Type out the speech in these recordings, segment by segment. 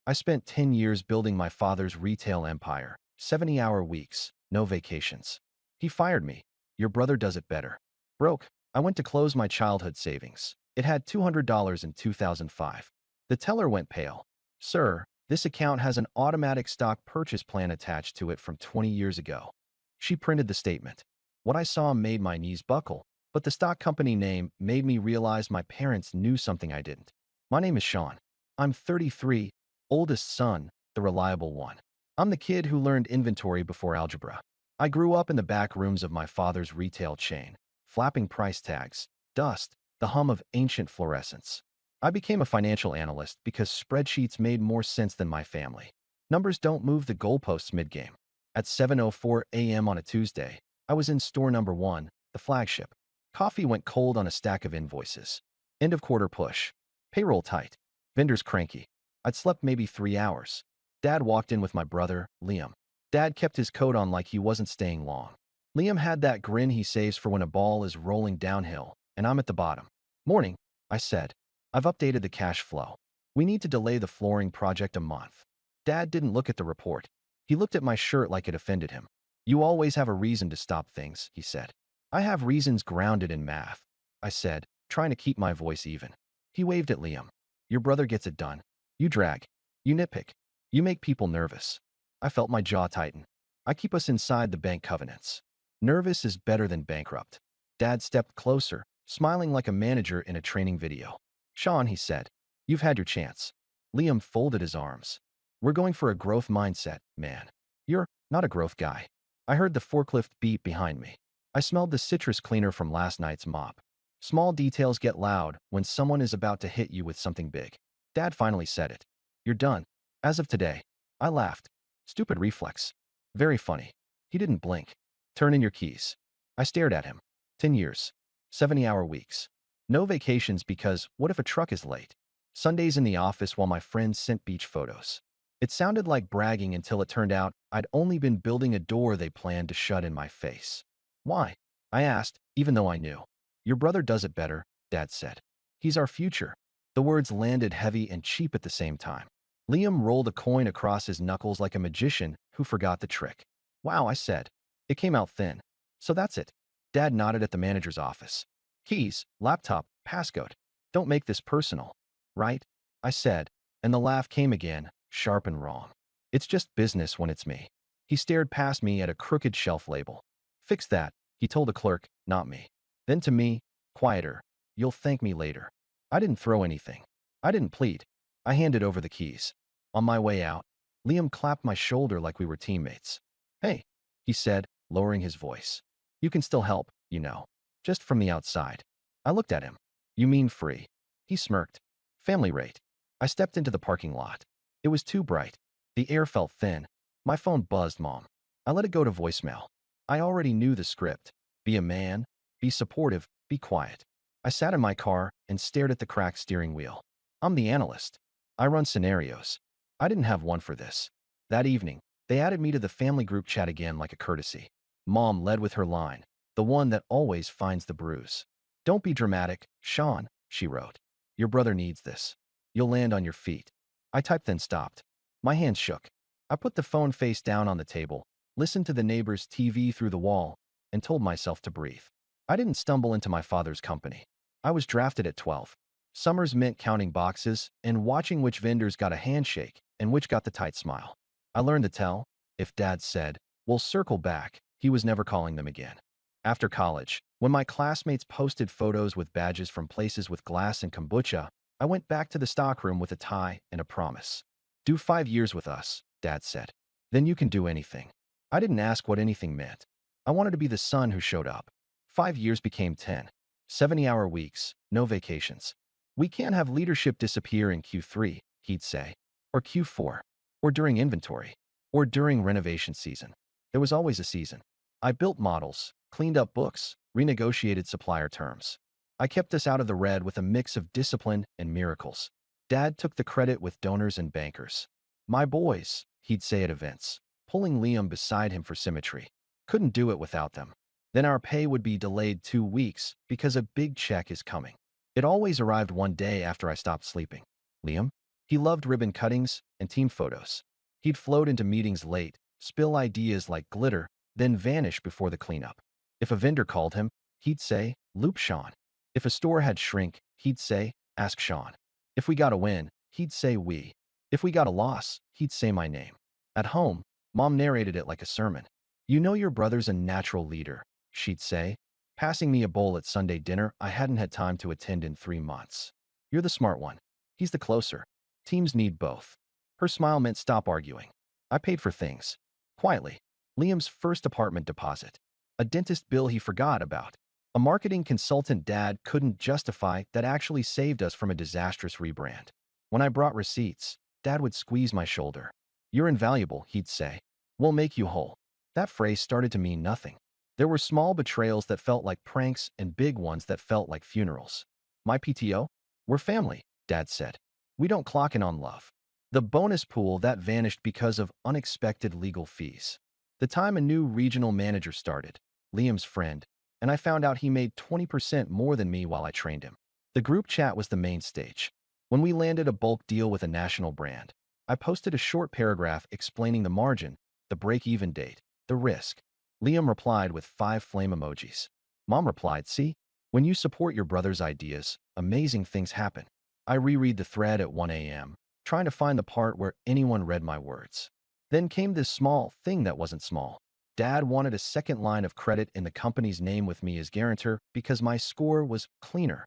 I spent 10 years building my father's retail empire, 70-hour weeks, no vacations. He fired me. Your brother does it better. Broke. I went to close my childhood savings. It had $200 in 2005. The teller went pale. Sir, this account has an automatic stock purchase plan attached to it from 20 years ago. She printed the statement. What I saw made my knees buckle, but the stock company name made me realize my parents knew something I didn't. My name is Sean. I'm 33, oldest son, the reliable one. I'm the kid who learned inventory before algebra. I grew up in the back rooms of my father's retail chain, flapping price tags, dust, the hum of ancient fluorescence. I became a financial analyst because spreadsheets made more sense than my family. Numbers don't move the goalposts mid-game. At 7:04 a.m. on a Tuesday, I was in store number 1, the flagship. Coffee went cold on a stack of invoices. End of quarter push. Payroll tight. Vendors cranky. I'd slept maybe 3 hours. Dad walked in with my brother, Liam. Dad kept his coat on like he wasn't staying long. Liam had that grin he saves for when a ball is rolling downhill, and I'm at the bottom. Morning, I said. I've updated the cash flow. We need to delay the flooring project a month. Dad didn't look at the report. He looked at my shirt like it offended him. You always have a reason to stop things, he said. I have reasons grounded in math, I said, trying to keep my voice even. He waved at Liam. Your brother gets it done. You drag. You nitpick. You make people nervous. I felt my jaw tighten. I keep us inside the bank covenants. Nervous is better than bankrupt. Dad stepped closer, smiling like a manager in a training video. Sean, he said, you've had your chance. Liam folded his arms. We're going for a growth mindset, man. You're not a growth guy. I heard the forklift beep behind me. I smelled the citrus cleaner from last night's mop. Small details get loud when someone is about to hit you with something big. Dad finally said it. You're done. As of today. I laughed. Stupid reflex. Very funny. He didn't blink. Turn in your keys. I stared at him. 10 years. 70-hour weeks. No vacations because what if a truck is late? Sundays in the office while my friends sent beach photos. It sounded like bragging until it turned out I'd only been building a door they planned to shut in my face. Why? I asked, even though I knew. Your brother does it better, Dad said. He's our future. The words landed heavy and cheap at the same time. Liam rolled a coin across his knuckles like a magician who forgot the trick. Wow, I said. It came out thin. So that's it. Dad nodded at the manager's office. Keys, laptop, passcode. Don't make this personal. Right? I said, and the laugh came again, sharp and wrong. It's just business when it's me. He stared past me at a crooked shelf label. Fix that, he told the clerk, not me. Then to me, quieter. You'll thank me later. I didn't throw anything. I didn't plead. I handed over the keys. On my way out, Liam clapped my shoulder like we were teammates. Hey, he said, lowering his voice. You can still help, you know. Just from the outside. I looked at him. You mean free? He smirked. Family rate. I stepped into the parking lot. It was too bright. The air felt thin. My phone buzzed, Mom. I let it go to voicemail. I already knew the script. Be a man, be supportive, be quiet. I sat in my car and stared at the cracked steering wheel. I'm the analyst. I run scenarios. I didn't have one for this. That evening, they added me to the family group chat again like a courtesy. Mom led with her line, the one that always finds the bruise. Don't be dramatic, Sean, she wrote. Your brother needs this. You'll land on your feet. I typed then stopped. My hands shook. I put the phone face down on the table, listened to the neighbor's TV through the wall, and told myself to breathe. I didn't stumble into my father's company. I was drafted at 12. Summers meant counting boxes and watching which vendors got a handshake and which got the tight smile. I learned to tell, if Dad said, we'll circle back, he was never calling them again. After college, when my classmates posted photos with badges from places with glass and kombucha, I went back to the stockroom with a tie and a promise. Do 5 years with us, Dad said. Then you can do anything. I didn't ask what anything meant. I wanted to be the son who showed up. 5 years became 10. 70-hour weeks, no vacations. We can't have leadership disappear in Q3, he'd say, or Q4, or during inventory, or during renovation season. There was always a season. I built models, cleaned up books, renegotiated supplier terms. I kept us out of the red with a mix of discipline and miracles. Dad took the credit with donors and bankers. My boys, he'd say at events, pulling Liam beside him for symmetry. Couldn't do it without them. Then our pay would be delayed 2 weeks because a big check is coming. It always arrived one day after I stopped sleeping. Liam? He loved ribbon cuttings and team photos. He'd float into meetings late, spill ideas like glitter, then vanish before the cleanup. If a vendor called him, he'd say, "Loop Sean." If a store had shrink, he'd say, "Ask Sean." If we got a win, he'd say we. If we got a loss, he'd say my name. At home, Mom narrated it like a sermon. "You know your brother's a natural leader," she'd say, passing me a bowl at Sunday dinner I hadn't had time to attend in 3 months. "You're the smart one. He's the closer. Teams need both." Her smile meant stop arguing. I paid for things. Quietly. Liam's first apartment deposit. A dentist bill he forgot about. A marketing consultant Dad couldn't justify that actually saved us from a disastrous rebrand. When I brought receipts, Dad would squeeze my shoulder. "You're invaluable," he'd say. "We'll make you whole." That phrase started to mean nothing. There were small betrayals that felt like pranks and big ones that felt like funerals. "My PTO? We're family," Dad said. "We don't clock in on love." The bonus pool that vanished because of unexpected legal fees. The time a new regional manager started, Liam's friend, and I found out he made 20% more than me while I trained him. The group chat was the main stage. When we landed a bulk deal with a national brand, I posted a short paragraph explaining the margin, the break-even date, the risk. Liam replied with 5 flame emojis. Mom replied, "See, when you support your brother's ideas, amazing things happen." I reread the thread at 1 a.m., trying to find the part where anyone read my words. Then came this small thing that wasn't small. Dad wanted a second line of credit in the company's name with me as guarantor because my score was cleaner.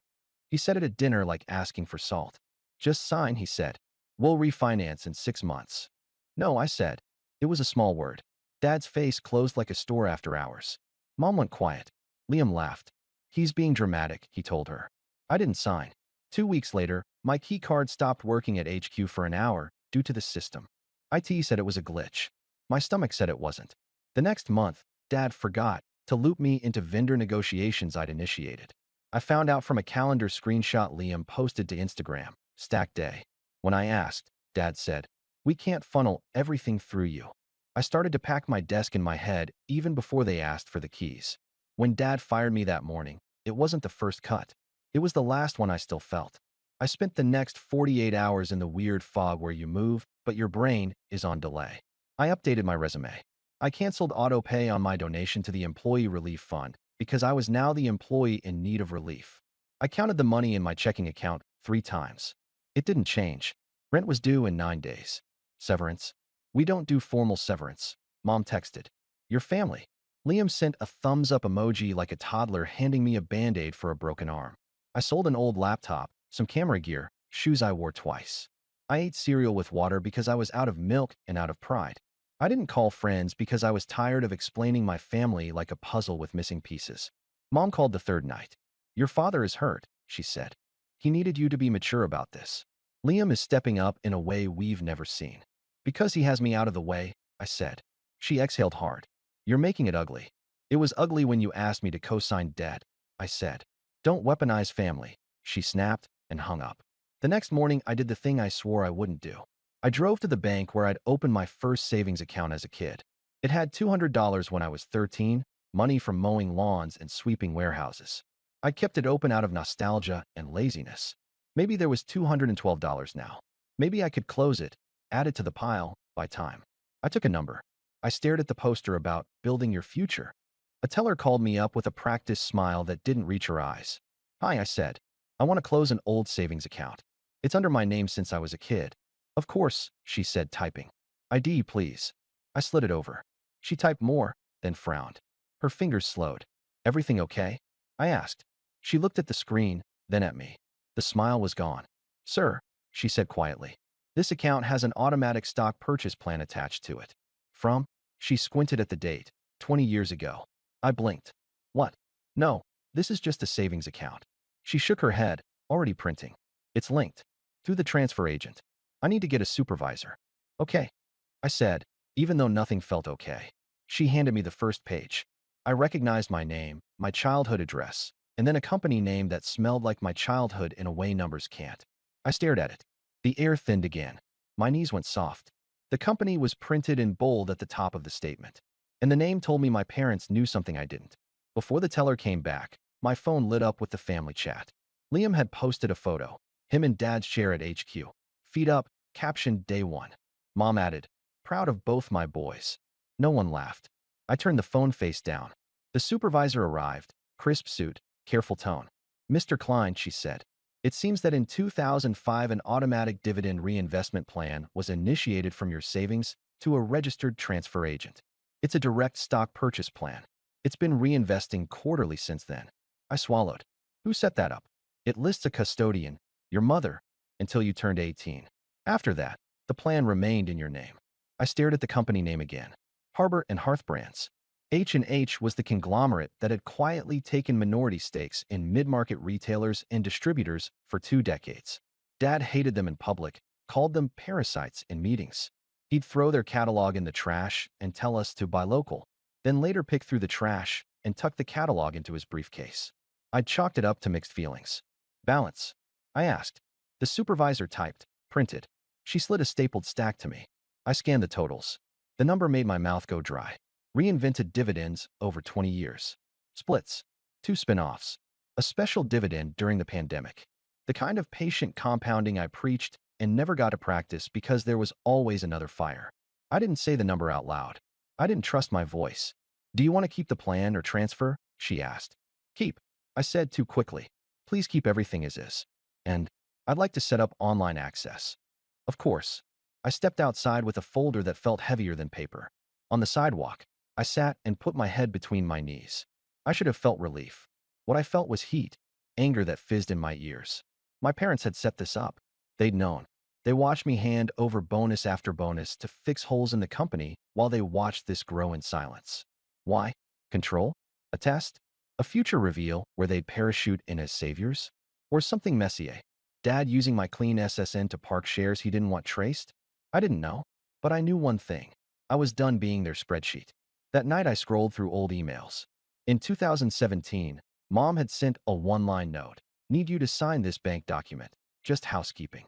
He said it at dinner like asking for salt. "Just sign," he said. "We'll refinance in 6 months." "No," I said. It was a small word. Dad's face closed like a store after hours. Mom went quiet. Liam laughed. "He's being dramatic," he told her. I didn't sign. 2 weeks later, my keycard stopped working at HQ for an hour due to the system. IT said it was a glitch. My stomach said it wasn't. The next month, Dad forgot to loop me into vendor negotiations I'd initiated. I found out from a calendar screenshot Liam posted to Instagram, "Stack day." When I asked, Dad said, "We can't funnel everything through you." I started to pack my desk in my head even before they asked for the keys. When Dad fired me that morning, it wasn't the first cut. It was the last one I still felt. I spent the next 48 hours in the weird fog where you move, but your brain is on delay. I updated my resume. I canceled auto pay on my donation to the Employee Relief Fund because I was now the employee in need of relief. I counted the money in my checking account 3 times. It didn't change. Rent was due in 9 days. Severance? "We don't do formal severance," Mom texted. "Your family." Liam sent a thumbs-up emoji like a toddler handing me a Band-Aid for a broken arm. I sold an old laptop, some camera gear, shoes I wore twice. I ate cereal with water because I was out of milk and out of pride. I didn't call friends because I was tired of explaining my family like a puzzle with missing pieces. Mom called the third night. "Your father is hurt," she said. "He needed you to be mature about this. Liam is stepping up in a way we've never seen." "Because he has me out of the way," I said. She exhaled hard. "You're making it ugly." "It was ugly when you asked me to co-sign debt," I said. "Don't weaponize family," she snapped and hung up. The next morning, I did the thing I swore I wouldn't do. I drove to the bank where I'd opened my first savings account as a kid. It had $200 when I was 13, money from mowing lawns and sweeping warehouses. I kept it open out of nostalgia and laziness. Maybe there was $212 now. Maybe I could close it, add it to the pile, by time. I took a number. I stared at the poster about building your future. A teller called me up with a practiced smile that didn't reach her eyes. "Hi," I said. "I want to close an old savings account. It's under my name since I was a kid." "Of course," she said, typing. "ID, please." I slid it over. She typed more, then frowned. Her fingers slowed. "Everything okay?" I asked. She looked at the screen, then at me. The smile was gone. "Sir," she said quietly, "this account has an automatic stock purchase plan attached to it." From? She squinted at the date. 20 years ago. I blinked. "What?" "No, this is just a savings account." She shook her head, already printing. "It's linked. Through the transfer agent. I need to get a supervisor." "Okay," I said, even though nothing felt okay. She handed me the first page. I recognized my name, my childhood address, and then a company name that smelled like my childhood in a way numbers can't. I stared at it. The air thinned again. My knees went soft. The company was printed in bold at the top of the statement. And the name told me my parents knew something I didn't. Before the teller came back, my phone lit up with the family chat. Liam had posted a photo, him in Dad's chair at HQ, feet up, Caption day one. Mom added, proud of both my boys. No one laughed. I turned the phone face down. The supervisor arrived, crisp suit, careful tone. Mr. Klein, she said. It seems that in 2005 an automatic dividend reinvestment plan was initiated from your savings to a registered transfer agent. It's a direct stock purchase plan. It's been reinvesting quarterly since then. I swallowed. Who set that up? It lists a custodian, your mother, until you turned 18. After that, the plan remained in your name. I stared at the company name again. Harbor and Hearth Brands. H&H was the conglomerate that had quietly taken minority stakes in mid-market retailers and distributors for 2 decades. Dad hated them in public, called them parasites in meetings. He'd throw their catalog in the trash and tell us to buy local, then later pick through the trash and tuck the catalog into his briefcase. I'd chalked it up to mixed feelings. Balance? I asked. The supervisor typed, printed. She slid a stapled stack to me. I scanned the totals. The number made my mouth go dry. Reinvented dividends over 20 years. Splits. 2 spin-offs. A special dividend during the pandemic. The kind of patient compounding I preached and never got to practice because there was always another fire. I didn't say the number out loud. I didn't trust my voice. Do you want to keep the plan or transfer? She asked. Keep. I said too quickly. Please keep everything as is. And I'd like to set up online access. Of course. I stepped outside with a folder that felt heavier than paper. On the sidewalk, I sat and put my head between my knees. I should have felt relief. What I felt was heat, anger that fizzed in my ears. My parents had set this up. They'd known. They watched me hand over bonus after bonus to fix holes in the company while they watched this grow in silence. Why? Control? A test? A future reveal where they'd parachute in as saviors? Or something messier? Dad using my clean SSN to park shares he didn't want traced? I didn't know, but I knew one thing. I was done being their spreadsheet. That night I scrolled through old emails. In 2017, Mom had sent a one-line note. Need you to sign this bank document. Just housekeeping.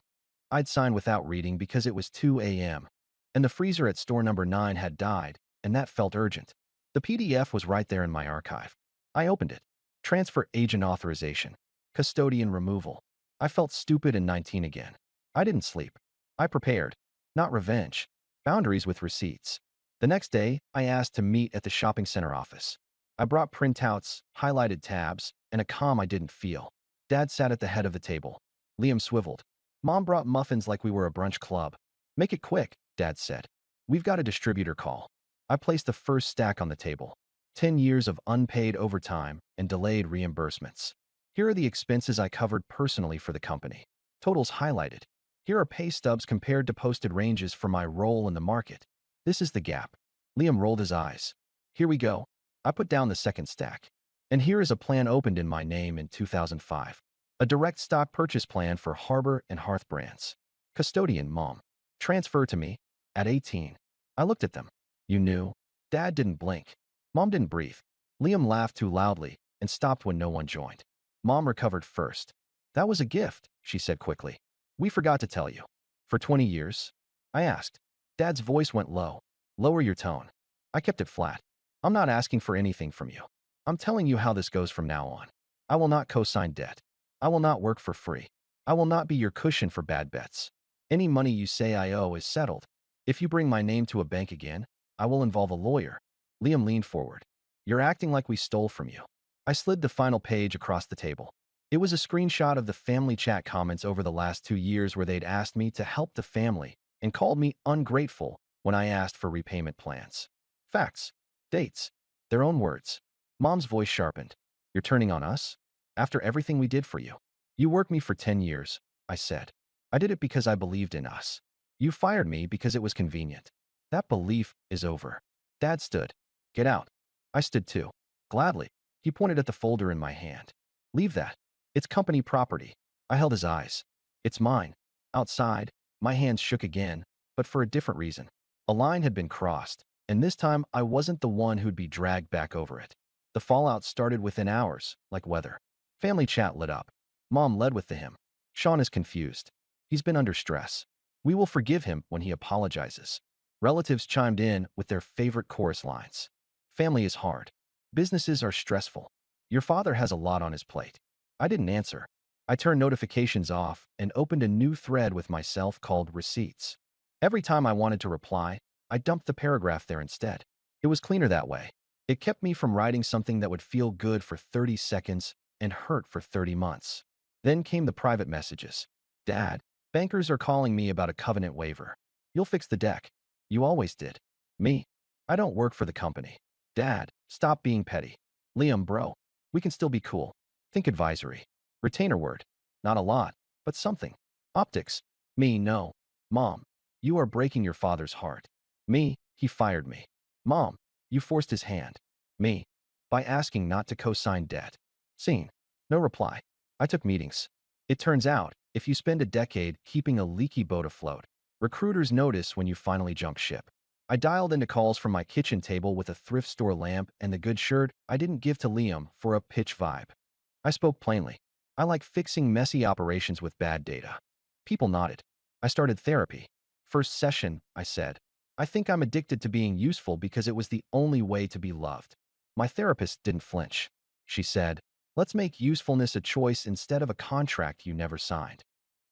I'd sign without reading because it was 2 a.m. and the freezer at store number 9 had died, and that felt urgent. The PDF was right there in my archive. I opened it. Transfer agent authorization. Custodian removal. I felt stupid and 19 again. I didn't sleep. I prepared. Not revenge. Boundaries with receipts. The next day, I asked to meet at the shopping center office. I brought printouts, highlighted tabs, and a calm I didn't feel. Dad sat at the head of the table. Liam swiveled. Mom brought muffins like we were a brunch club. Make it quick, Dad said. We've got a distributor call. I placed the first stack on the table. 10 years of unpaid overtime and delayed reimbursements. Here are the expenses I covered personally for the company. Totals highlighted. Here are pay stubs compared to posted ranges for my role in the market. This is the gap. Liam rolled his eyes. Here we go. I put down the second stack. And here is a plan opened in my name in 2005. A direct stock purchase plan for Harbor and Hearth Brands. Custodian, Mom. Transfer to me. At 18. I looked at them. You knew. Dad didn't blink. Mom didn't breathe. Liam laughed too loudly and stopped when no one joined. Mom recovered first. That was a gift, she said quickly. We forgot to tell you. For 20 years? I asked. Dad's voice went low. Lower your tone. I kept it flat. I'm not asking for anything from you. I'm telling you how this goes from now on. I will not co-sign debt. I will not work for free. I will not be your cushion for bad bets. Any money you say I owe is settled. If you bring my name to a bank again, I will involve a lawyer. Liam leaned forward. You're acting like we stole from you. I slid the final page across the table. It was a screenshot of the family chat comments over the last 2 years where they'd asked me to help the family and called me ungrateful when I asked for repayment plans. Facts. Dates. Their own words. Mom's voice sharpened. You're turning on us? After everything we did for you. You worked me for 10 years, I said. I did it because I believed in us. You fired me because it was convenient. That belief is over. Dad stood. Get out. I stood too. Gladly. He pointed at the folder in my hand. Leave that. It's company property. I held his eyes. It's mine. Outside, my hands shook again, but for a different reason. A line had been crossed, and this time I wasn't the one who'd be dragged back over it. The fallout started within hours, like weather. Family chat lit up. Mom led with the hymn. Sean is confused. He's been under stress. We will forgive him when he apologizes. Relatives chimed in with their favorite chorus lines. Family is hard. Businesses are stressful. Your father has a lot on his plate. I didn't answer. I turned notifications off and opened a new thread with myself called Receipts. Every time I wanted to reply, I dumped the paragraph there instead. It was cleaner that way. It kept me from writing something that would feel good for 30 seconds and hurt for 30 months. Then came the private messages. Dad, bankers are calling me about a covenant waiver. You'll fix the deck. You always did. Me, I don't work for the company. Dad, stop being petty. Liam, bro, we can still be cool. Think advisory. Retainer word. Not a lot, but something. Optics. Me, no. Mom, you are breaking your father's heart. Me, he fired me. Mom, you forced his hand. Me, by asking not to co-sign debt. Scene. No reply. I took meetings. It turns out, if you spend a decade keeping a leaky boat afloat, recruiters notice when you finally jump ship. I dialed into calls from my kitchen table with a thrift store lamp and the good shirt I didn't give to Liam for a pitch vibe. I spoke plainly. I like fixing messy operations with bad data. People nodded. I started therapy. First session, I said. I think I'm addicted to being useful because it was the only way to be loved. My therapist didn't flinch. She said, let's make usefulness a choice instead of a contract you never signed.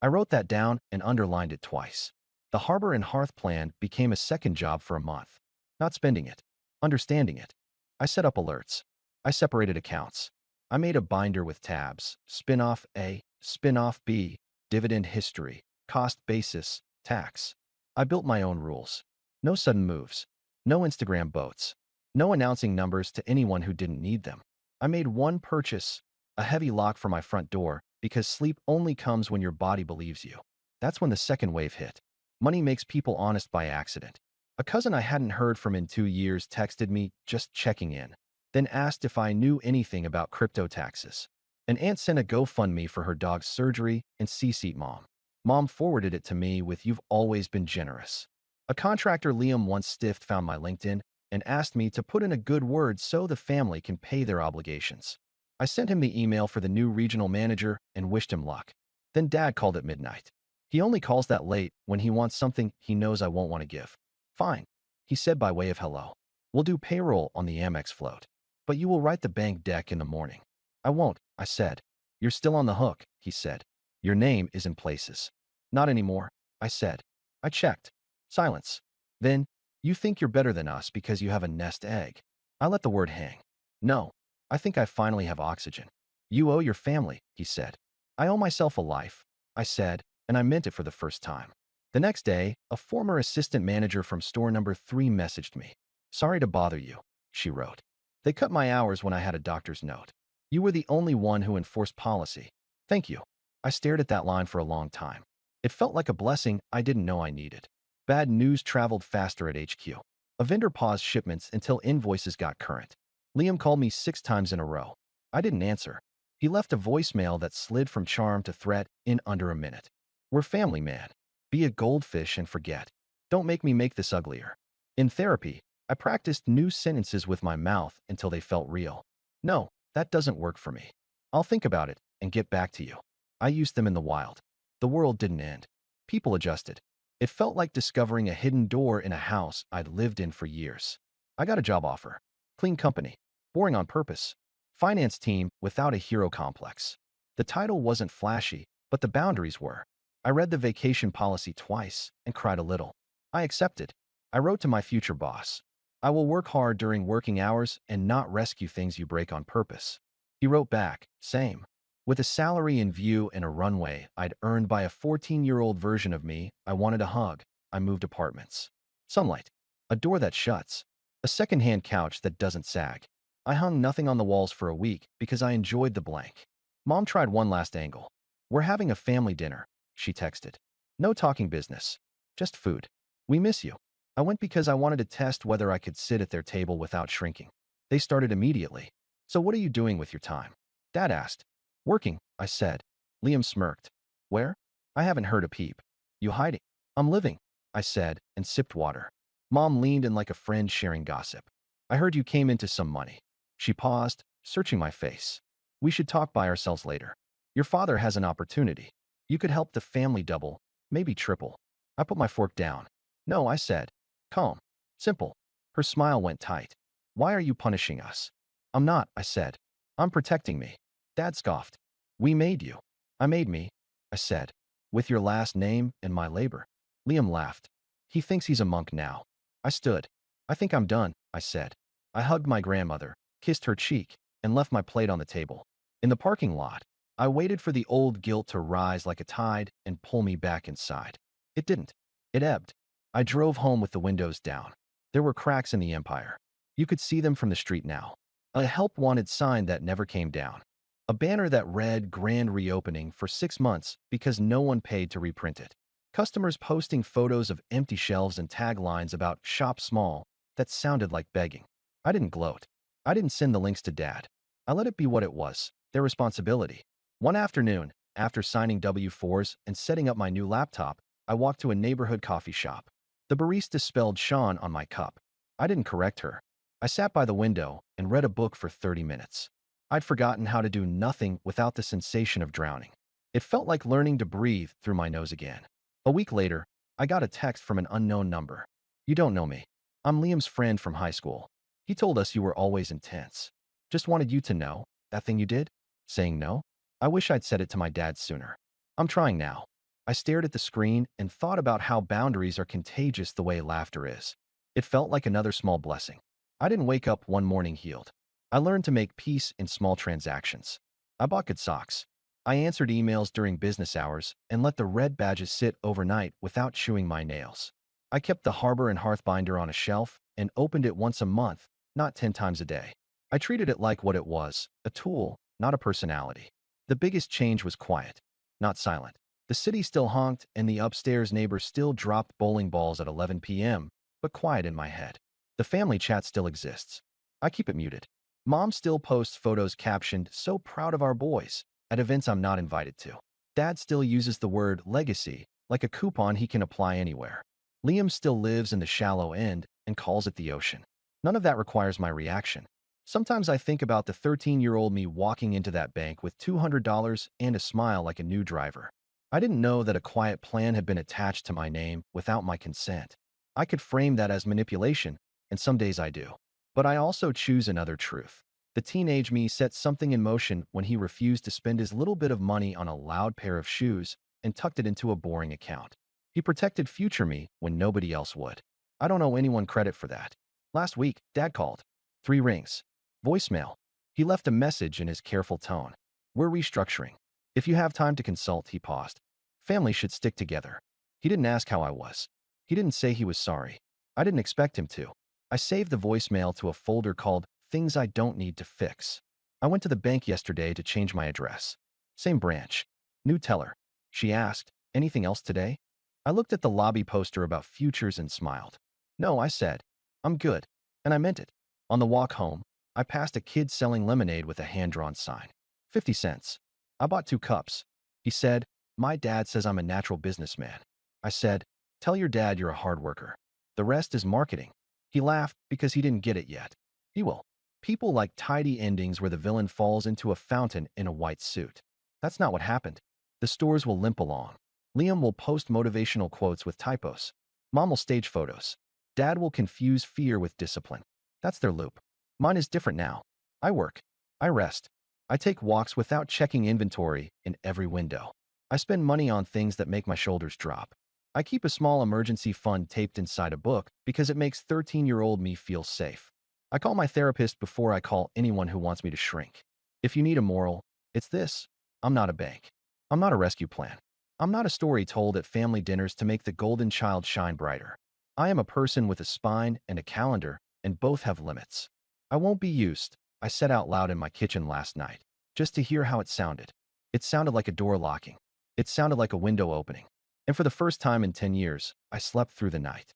I wrote that down and underlined it twice. The Harbor and Hearth plan became a second job for a month. Not spending it, understanding it. I set up alerts. I separated accounts. I made a binder with tabs, spin-off A, spin-off B, dividend history, cost basis, tax. I built my own rules. No sudden moves. No Instagram boats. No announcing numbers to anyone who didn't need them. I made one purchase, a heavy lock for my front door, because sleep only comes when your body believes you. That's when the second wave hit. Money makes people honest by accident. A cousin I hadn't heard from in 2 years texted me, just checking in, then asked if I knew anything about crypto taxes. An aunt sent a GoFundMe for her dog's surgery and CC'd Mom. Mom forwarded it to me with "You've always been generous." A contractor Liam once stiffed found my LinkedIn and asked me to put in a good word so the family can pay their obligations. I sent him the email for the new regional manager and wished him luck. Then Dad called at midnight. He only calls that late when he wants something he knows I won't want to give. Fine, he said by way of hello. We'll do payroll on the Amex float, but you will write the bank deck in the morning. I won't, I said. You're still on the hook, he said. Your name is in places. Not anymore, I said. I checked. Silence. Then, you think you're better than us because you have a nest egg. I let the word hang. No, I think I finally have oxygen. You owe your family, he said. I owe myself a life, I said, and I meant it for the first time. The next day, a former assistant manager from store number 3 messaged me. Sorry to bother you, she wrote. They cut my hours when I had a doctor's note. You were the only one who enforced policy. Thank you. I stared at that line for a long time. It felt like a blessing I didn't know I needed. Bad news traveled faster at HQ. A vendor paused shipments until invoices got current. Liam called me 6 times in a row. I didn't answer. He left a voicemail that slid from charm to threat in under a minute. We're family, man. Be a goldfish and forget. Don't make me make this uglier. In therapy, I practiced new sentences with my mouth until they felt real. No, that doesn't work for me. I'll think about it and get back to you. I used them in the wild. The world didn't end. People adjusted. It felt like discovering a hidden door in a house I'd lived in for years. I got a job offer. Clean company. Boring on purpose. Finance team without a hero complex. The title wasn't flashy, but the boundaries were. I read the vacation policy twice and cried a little. I accepted. I wrote to my future boss. I will work hard during working hours and not rescue things you break on purpose. He wrote back, same. With a salary in view and a runway I'd earned by a 14-year-old version of me I wanted a hug, I moved apartments. Sunlight. A door that shuts. A second-hand couch that doesn't sag. I hung nothing on the walls for a week because I enjoyed the blank. Mom tried one last angle. We're having a family dinner, she texted. No talking business. Just food. We miss you. I went because I wanted to test whether I could sit at their table without shrinking. They started immediately. So what are you doing with your time? Dad asked. Working, I said. Liam smirked. Where? I haven't heard a peep. You hiding? I'm living, I said, and sipped water. Mom leaned in like a friend sharing gossip. I heard you came into some money. She paused, searching my face. We should talk by ourselves later. Your father has an opportunity. You could help the family double, maybe triple. I put my fork down. No, I said. Calm. Simple. Her smile went tight. Why are you punishing us? I'm not, I said. I'm protecting me. Dad scoffed. We made you. I made me, I said, with your last name and my labor. Liam laughed. He thinks he's a monk now. I stood. I think I'm done, I said. I hugged my grandmother, kissed her cheek, and left my plate on the table. In the parking lot, I waited for the old guilt to rise like a tide and pull me back inside. It didn't. It ebbed. I drove home with the windows down. There were cracks in the empire. You could see them from the street now. A help wanted sign that never came down. A banner that read grand reopening for 6 months because no one paid to reprint it. Customers posting photos of empty shelves and taglines about shop small that sounded like begging. I didn't gloat. I didn't send the links to Dad. I let it be what it was, their responsibility. One afternoon, after signing W-4s and setting up my new laptop, I walked to a neighborhood coffee shop. The barista spelled Sean on my cup. I didn't correct her. I sat by the window and read a book for 30 minutes. I'd forgotten how to do nothing without the sensation of drowning. It felt like learning to breathe through my nose again. A week later, I got a text from an unknown number. You don't know me. I'm Liam's friend from high school. He told us you were always intense. Just wanted you to know, that thing you did? Saying no? I wish I'd said it to my dad sooner. I'm trying now. I stared at the screen and thought about how boundaries are contagious the way laughter is. It felt like another small blessing. I didn't wake up one morning healed. I learned to make peace in small transactions. I bought good socks. I answered emails during business hours and let the red badges sit overnight without chewing my nails. I kept the Harbor and Hearth binder on a shelf and opened it once a month, not 10 times a day. I treated it like what it was, a tool, not a personality. The biggest change was quiet, not silent. The city still honked and the upstairs neighbor still dropped bowling balls at 11 p.m., but quiet in my head. The family chat still exists. I keep it muted. Mom still posts photos captioned, "So proud of our boys," at events I'm not invited to. Dad still uses the word legacy like a coupon he can apply anywhere. Liam still lives in the shallow end and calls it the ocean. None of that requires my reaction. Sometimes I think about the 13-year-old me walking into that bank with $200 and a smile like a new driver. I didn't know that a quiet plan had been attached to my name without my consent. I could frame that as manipulation, and some days I do. But I also choose another truth. The teenage me set something in motion when he refused to spend his little bit of money on a loud pair of shoes and tucked it into a boring account. He protected future me when nobody else would. I don't owe anyone credit for that. Last week, Dad called. 3 rings. Voicemail. He left a message in his careful tone. We're restructuring. If you have time to consult, he paused. Family should stick together. He didn't ask how I was. He didn't say he was sorry. I didn't expect him to. I saved the voicemail to a folder called Things I Don't Need to Fix. I went to the bank yesterday to change my address. Same branch. New teller. She asked, anything else today? I looked at the lobby poster about futures and smiled. No, I said. I'm good. And I meant it. On the walk home, I passed a kid selling lemonade with a hand-drawn sign. 50 cents. I bought 2 cups. He said, my dad says I'm a natural businessman. I said, tell your dad you're a hard worker. The rest is marketing. He laughed because he didn't get it yet. He will. People like tidy endings where the villain falls into a fountain in a white suit. That's not what happened. The stores will limp along. Liam will post motivational quotes with typos. Mom will stage photos. Dad will confuse fear with discipline. That's their loop. Mine is different now. I work. I rest. I take walks without checking inventory in every window. I spend money on things that make my shoulders drop. I keep a small emergency fund taped inside a book because it makes 13-year-old me feel safe. I call my therapist before I call anyone who wants me to shrink. If you need a moral, it's this. I'm not a bank. I'm not a rescue plan. I'm not a story told at family dinners to make the golden child shine brighter. I am a person with a spine and a calendar, and both have limits. I won't be used, I said out loud in my kitchen last night, just to hear how it sounded. It sounded like a door locking. It sounded like a window opening. And for the first time in 10 years, I slept through the night.